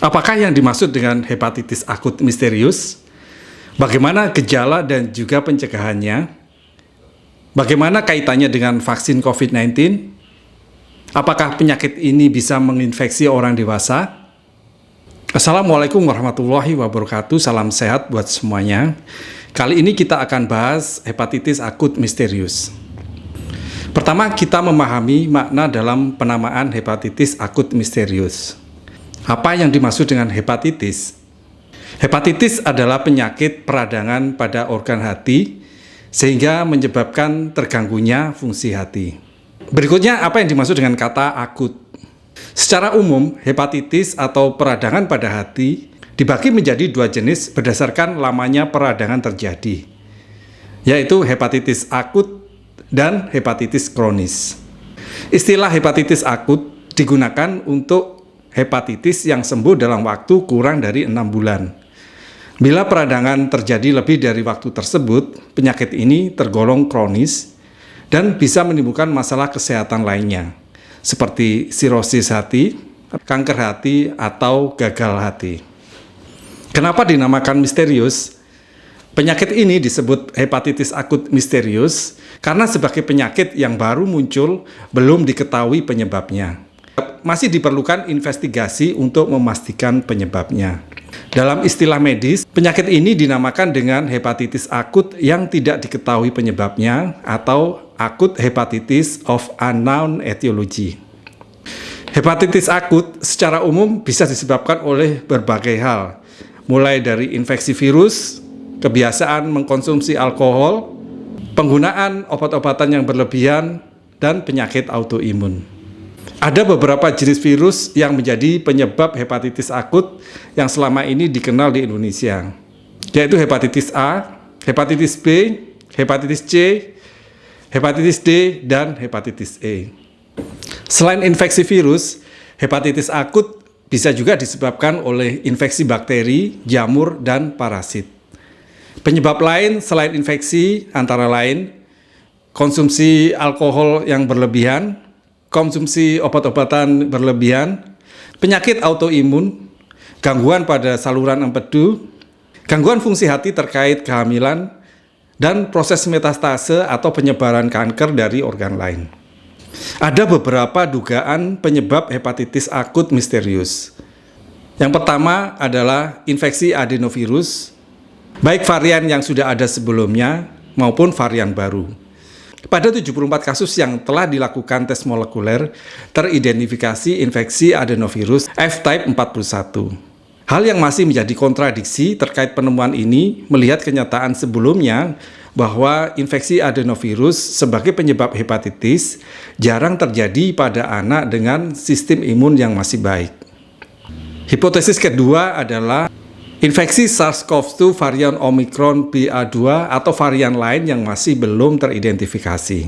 Apakah yang dimaksud dengan hepatitis akut misterius? Bagaimana gejala dan juga pencegahannya? Bagaimana kaitannya dengan vaksin COVID-19? Apakah penyakit ini bisa menginfeksi orang dewasa? Assalamualaikum warahmatullahi wabarakatuh. Salam sehat buat semuanya. Kali ini kita akan bahas hepatitis akut misterius. Pertama, kita memahami makna dalam penamaan hepatitis akut misterius. Apa yang dimaksud dengan hepatitis? Hepatitis adalah penyakit peradangan pada organ hati sehingga menyebabkan terganggunya fungsi hati. Berikutnya, apa yang dimaksud dengan kata akut? Secara umum, hepatitis atau peradangan pada hati dibagi menjadi dua jenis berdasarkan lamanya peradangan terjadi, yaitu hepatitis akut dan hepatitis kronis. Istilah hepatitis akut digunakan untuk hepatitis yang sembuh dalam waktu kurang dari 6 bulan. Bila peradangan terjadi lebih dari waktu tersebut, penyakit ini tergolong kronis dan bisa menimbulkan masalah kesehatan lainnya, seperti sirosis hati, kanker hati, atau gagal hati. Kenapa dinamakan misterius? Penyakit ini disebut hepatitis akut misterius karena sebagai penyakit yang baru muncul belum diketahui penyebabnya. Masih diperlukan investigasi untuk memastikan penyebabnya. Dalam istilah medis, penyakit ini dinamakan dengan hepatitis akut yang tidak diketahui penyebabnya atau akut hepatitis of unknown etiology. Hepatitis akut secara umum bisa disebabkan oleh berbagai hal, mulai dari infeksi virus, kebiasaan mengkonsumsi alkohol, penggunaan obat-obatan yang berlebihan, dan penyakit autoimun. Ada beberapa jenis virus yang menjadi penyebab hepatitis akut yang selama ini dikenal di Indonesia, yaitu hepatitis A, hepatitis B, hepatitis C, hepatitis D, dan hepatitis E. Selain infeksi virus, hepatitis akut bisa juga disebabkan oleh infeksi bakteri, jamur, dan parasit. Penyebab lain selain infeksi antara lain konsumsi alkohol yang berlebihan, konsumsi obat-obatan berlebihan, penyakit autoimun, gangguan pada saluran empedu, gangguan fungsi hati terkait kehamilan, dan proses metastase atau penyebaran kanker dari organ lain. Ada beberapa dugaan penyebab hepatitis akut misterius. Yang pertama adalah infeksi adenovirus, baik varian yang sudah ada sebelumnya maupun varian baru. Pada 74 kasus yang telah dilakukan tes molekuler, teridentifikasi infeksi adenovirus F-type 41. Hal yang masih menjadi kontradiksi terkait penemuan ini melihat kenyataan sebelumnya bahwa infeksi adenovirus sebagai penyebab hepatitis jarang terjadi pada anak dengan sistem imun yang masih baik. Hipotesis kedua adalah infeksi SARS-CoV-2 varian Omicron BA2 atau varian lain yang masih belum teridentifikasi.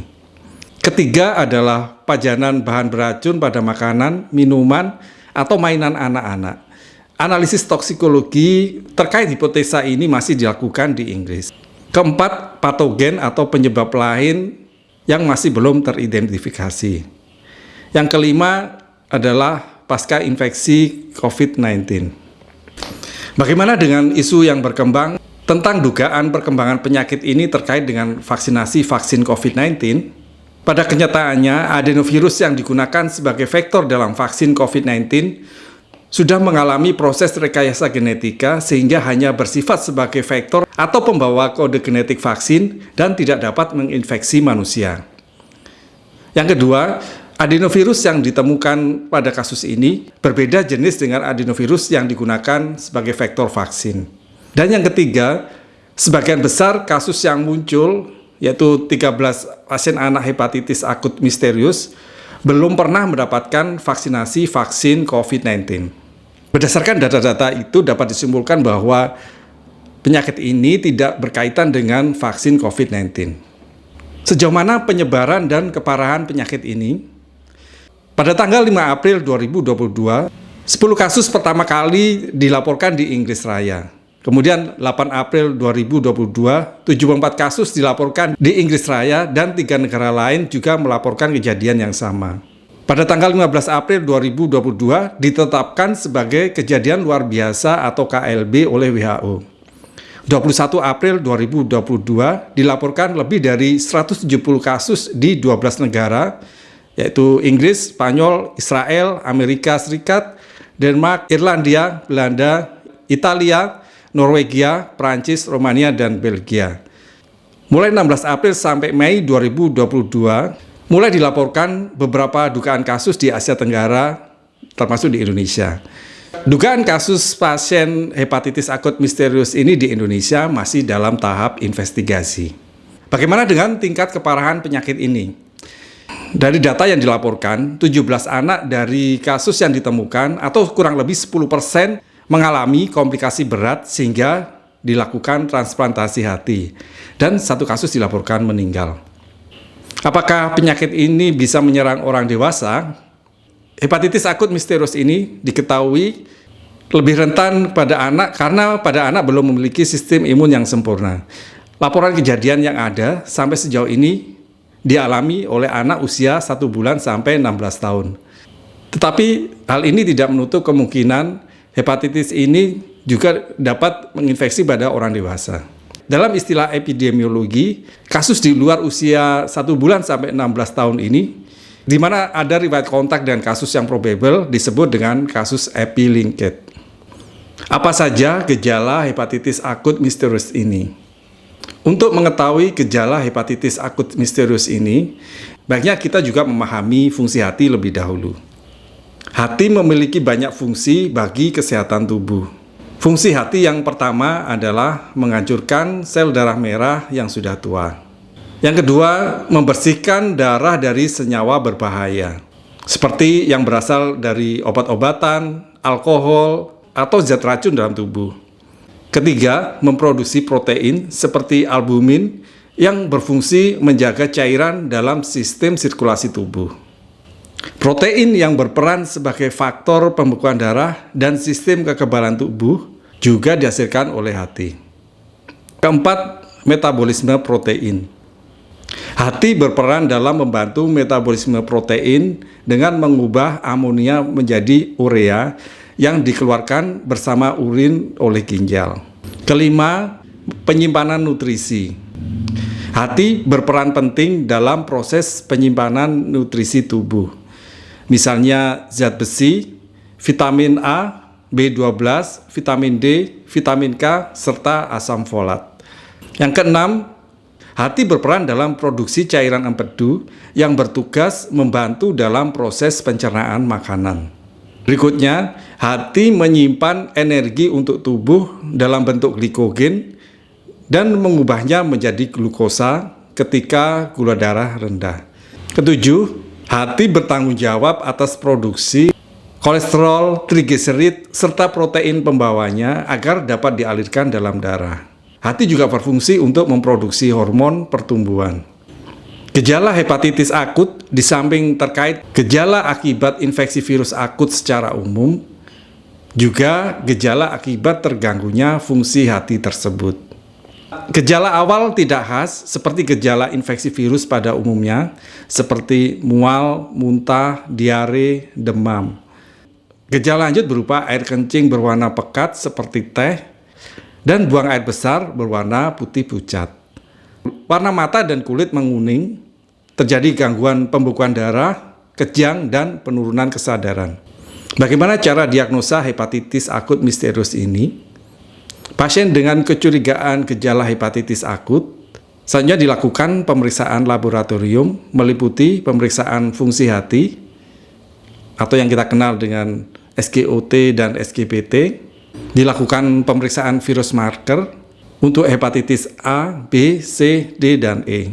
Ketiga adalah pajanan bahan beracun pada makanan, minuman, atau mainan anak-anak. Analisis toksikologi terkait hipotesa ini masih dilakukan di Inggris. Keempat, patogen atau penyebab lain yang masih belum teridentifikasi. Yang kelima adalah pasca infeksi COVID-19. Bagaimana dengan isu yang berkembang tentang dugaan perkembangan penyakit ini terkait dengan vaksinasi vaksin COVID-19? Pada kenyataannya, adenovirus yang digunakan sebagai vektor dalam vaksin COVID-19 sudah mengalami proses rekayasa genetika sehingga hanya bersifat sebagai vektor atau pembawa kode genetik vaksin dan tidak dapat menginfeksi manusia. Yang kedua, adenovirus yang ditemukan pada kasus ini berbeda jenis dengan adenovirus yang digunakan sebagai vektor vaksin. Dan yang ketiga, sebagian besar kasus yang muncul, yaitu 13 pasien anak hepatitis akut misterius, belum pernah mendapatkan vaksinasi vaksin COVID-19. Berdasarkan data-data itu dapat disimpulkan bahwa penyakit ini tidak berkaitan dengan vaksin COVID-19. Sejauh mana penyebaran dan keparahan penyakit ini? Pada tanggal 5 April 2022, 10 kasus pertama kali dilaporkan di Inggris Raya. Kemudian 8 April 2022, 74 kasus dilaporkan di Inggris Raya dan 3 negara lain juga melaporkan kejadian yang sama. Pada tanggal 15 April 2022 ditetapkan sebagai kejadian luar biasa atau KLB oleh WHO. 21 April 2022 dilaporkan lebih dari 170 kasus di 12 negara, yaitu Inggris, Spanyol, Israel, Amerika Serikat, Denmark, Irlandia, Belanda, Italia, Norwegia, Prancis, Romania, dan Belgia. Mulai 16 April sampai Mei 2022, mulai dilaporkan beberapa dugaan kasus di Asia Tenggara, termasuk di Indonesia. Dugaan kasus pasien hepatitis akut misterius ini di Indonesia masih dalam tahap investigasi. Bagaimana dengan tingkat keparahan penyakit ini? Dari data yang dilaporkan, 17 anak dari kasus yang ditemukan atau kurang lebih 10% mengalami komplikasi berat sehingga dilakukan transplantasi hati, dan 1 kasus dilaporkan meninggal. Apakah penyakit ini bisa menyerang orang dewasa? Hepatitis akut misterius ini diketahui lebih rentan pada anak karena pada anak belum memiliki sistem imun yang sempurna. Laporan kejadian yang ada sampai sejauh ini dialami oleh anak usia 1 bulan sampai 16 tahun. Tetapi hal ini tidak menutup kemungkinan hepatitis ini juga dapat menginfeksi pada orang dewasa. Dalam istilah epidemiologi, kasus di luar usia 1 bulan sampai 16 tahun ini, di mana ada riwayat kontak dengan kasus yang probable, disebut dengan kasus epi-linked. Apa saja gejala hepatitis akut misterius ini? Untuk mengetahui gejala hepatitis akut misterius ini, baiknya kita juga memahami fungsi hati lebih dahulu. Hati memiliki banyak fungsi bagi kesehatan tubuh. Fungsi hati yang pertama adalah menghancurkan sel darah merah yang sudah tua. Yang kedua, membersihkan darah dari senyawa berbahaya, seperti yang berasal dari obat-obatan, alkohol, atau zat racun dalam tubuh. Ketiga, memproduksi protein seperti albumin yang berfungsi menjaga cairan dalam sistem sirkulasi tubuh. Protein yang berperan sebagai faktor pembekuan darah dan sistem kekebalan tubuh juga dihasilkan oleh hati. Keempat, metabolisme protein. Hati berperan dalam membantu metabolisme protein dengan mengubah amonia menjadi urea yang dikeluarkan bersama urin oleh ginjal. Kelima, penyimpanan nutrisi. Hati berperan penting dalam proses penyimpanan nutrisi tubuh. Misalnya zat besi, vitamin A, B12, vitamin D, vitamin K, serta asam folat. Yang keenam, hati berperan dalam produksi cairan empedu yang bertugas membantu dalam proses pencernaan makanan. Berikutnya, hati menyimpan energi untuk tubuh dalam bentuk glikogen dan mengubahnya menjadi glukosa ketika gula darah rendah. Ketujuh, hati bertanggung jawab atas produksi kolesterol, trigliserid, serta protein pembawanya agar dapat dialirkan dalam darah. Hati juga berfungsi untuk memproduksi hormon pertumbuhan. Gejala hepatitis akut di samping terkait gejala akibat infeksi virus akut secara umum, juga gejala akibat terganggunya fungsi hati tersebut. Gejala awal tidak khas seperti gejala infeksi virus pada umumnya, seperti mual, muntah, diare, demam. Gejala lanjut berupa air kencing berwarna pekat seperti teh dan buang air besar berwarna putih pucat. Warna mata dan kulit menguning, terjadi gangguan pembekuan darah, kejang, dan penurunan kesadaran. Bagaimana cara diagnosa hepatitis akut misterius ini? Pasien dengan kecurigaan gejala hepatitis akut selanjutnya dilakukan pemeriksaan laboratorium meliputi pemeriksaan fungsi hati atau yang kita kenal dengan SGOT dan SGPT, dilakukan pemeriksaan virus marker untuk hepatitis A, B, C, D, dan E,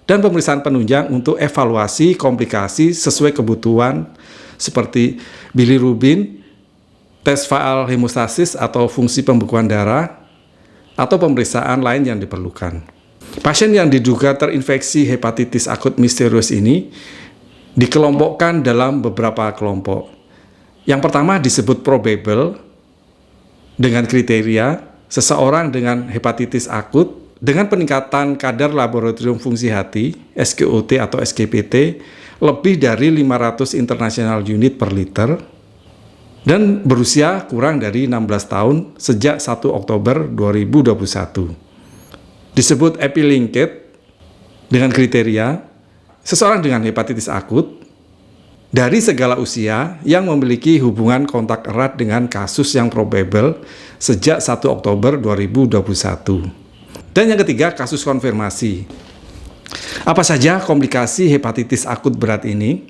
dan pemeriksaan penunjang untuk evaluasi komplikasi sesuai kebutuhan seperti bilirubin, tes faal hemostasis atau fungsi pembekuan darah, atau pemeriksaan lain yang diperlukan. Pasien yang diduga terinfeksi hepatitis akut misterius ini dikelompokkan dalam beberapa kelompok. Yang pertama disebut probable, dengan kriteria seseorang dengan hepatitis akut dengan peningkatan kadar laboratorium fungsi hati, SGOT atau SGPT, lebih dari 500 international unit per liter, dan berusia kurang dari 16 tahun sejak 1 Oktober 2021. Disebut epi-linked dengan kriteria seseorang dengan hepatitis akut dari segala usia yang memiliki hubungan kontak erat dengan kasus yang probable sejak 1 Oktober 2021. Dan yang ketiga, kasus konfirmasi. Apa saja komplikasi hepatitis akut berat ini?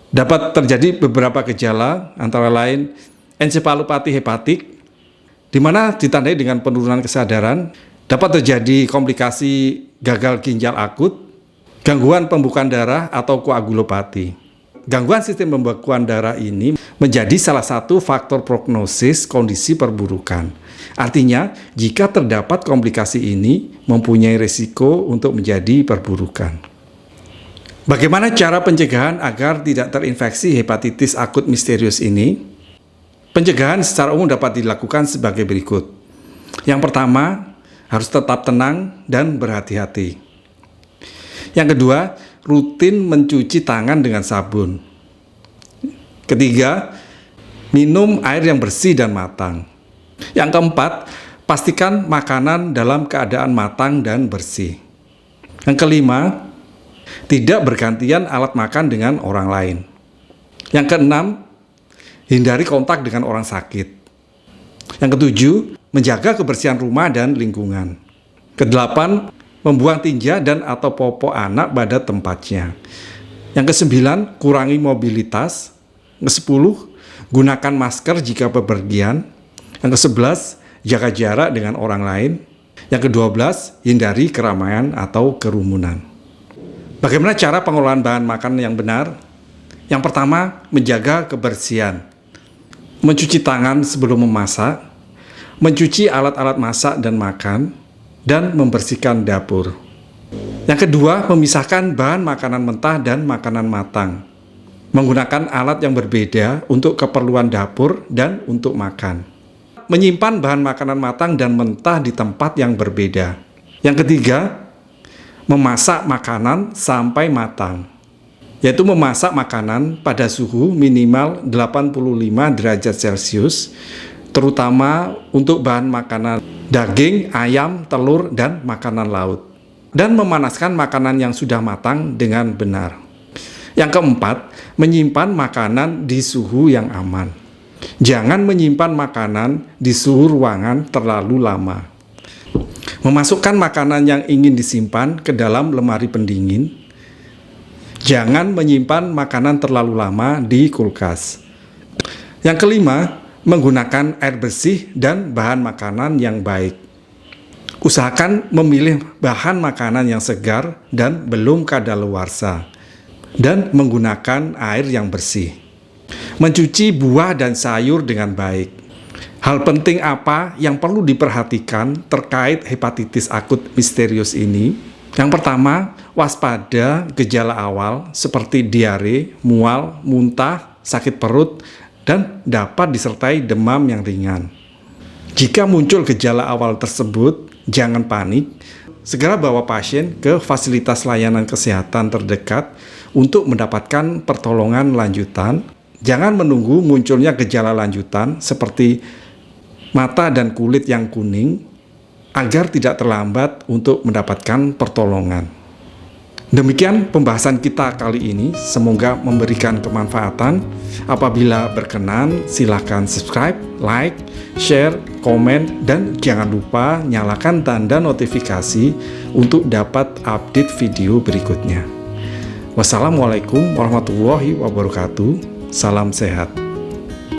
Dapat terjadi beberapa gejala, antara lain ensefalopati hepatik, di mana ditandai dengan penurunan kesadaran. Dapat terjadi komplikasi gagal ginjal akut, gangguan pembukaan darah atau koagulopati. Gangguan sistem pembekuan darah ini menjadi salah satu faktor prognosis kondisi perburukan. Artinya, jika terdapat komplikasi ini, mempunyai risiko untuk menjadi perburukan. Bagaimana cara pencegahan agar tidak terinfeksi hepatitis akut misterius ini? Pencegahan secara umum dapat dilakukan sebagai berikut. Yang pertama, harus tetap tenang dan berhati-hati. Yang kedua, rutin mencuci tangan dengan sabun. Ketiga, minum air yang bersih dan matang. Yang keempat, pastikan makanan dalam keadaan matang dan bersih. Yang kelima, tidak bergantian alat makan dengan orang lain. Yang keenam, hindari kontak dengan orang sakit. Yang ketujuh, menjaga kebersihan rumah dan lingkungan. Kedelapan, membuang tinja dan atau popok anak pada tempatnya. Yang kesembilan, kurangi mobilitas. Kesepuluh, gunakan masker jika bepergian. Yang kesebelas, jaga jarak dengan orang lain. Yang kedua belas, hindari keramaian atau kerumunan. Bagaimana cara pengelolaan bahan makanan yang benar? Yang pertama, menjaga kebersihan. Mencuci tangan sebelum memasak, mencuci alat-alat masak dan makan, dan membersihkan dapur. Yang kedua, memisahkan bahan makanan mentah dan makanan matang. Menggunakan alat yang berbeda untuk keperluan dapur dan untuk makan. Menyimpan bahan makanan matang dan mentah di tempat yang berbeda. Yang ketiga, memasak makanan sampai matang, yaitu memasak makanan pada suhu minimal 85 derajat Celcius, terutama untuk bahan makanan daging, ayam, telur, dan makanan laut, dan memanaskan makanan yang sudah matang dengan benar. Yang keempat, menyimpan makanan di suhu yang aman. Jangan menyimpan makanan di suhu ruangan terlalu lama. Memasukkan makanan yang ingin disimpan ke dalam lemari pendingin. Jangan menyimpan makanan terlalu lama di kulkas. Yang kelima, menggunakan air bersih dan bahan makanan yang baik. Usahakan memilih bahan makanan yang segar dan belum kadaluarsa, dan menggunakan air yang bersih. Mencuci buah dan sayur dengan baik. Hal penting apa yang perlu diperhatikan terkait hepatitis akut misterius ini? Yang pertama, waspada gejala awal seperti diare, mual, muntah, sakit perut, dan dapat disertai demam yang ringan. Jika muncul gejala awal tersebut, jangan panik. Segera bawa pasien ke fasilitas layanan kesehatan terdekat untuk mendapatkan pertolongan lanjutan. Jangan menunggu munculnya gejala lanjutan seperti mata dan kulit yang kuning agar tidak terlambat untuk mendapatkan pertolongan. Demikian pembahasan kita kali ini, semoga memberikan kemanfaatan. Apabila berkenan, silakan subscribe, like, share, komen, dan jangan lupa nyalakan tanda notifikasi untuk dapat update video berikutnya. Wassalamualaikum warahmatullahi wabarakatuh. Salam sehat.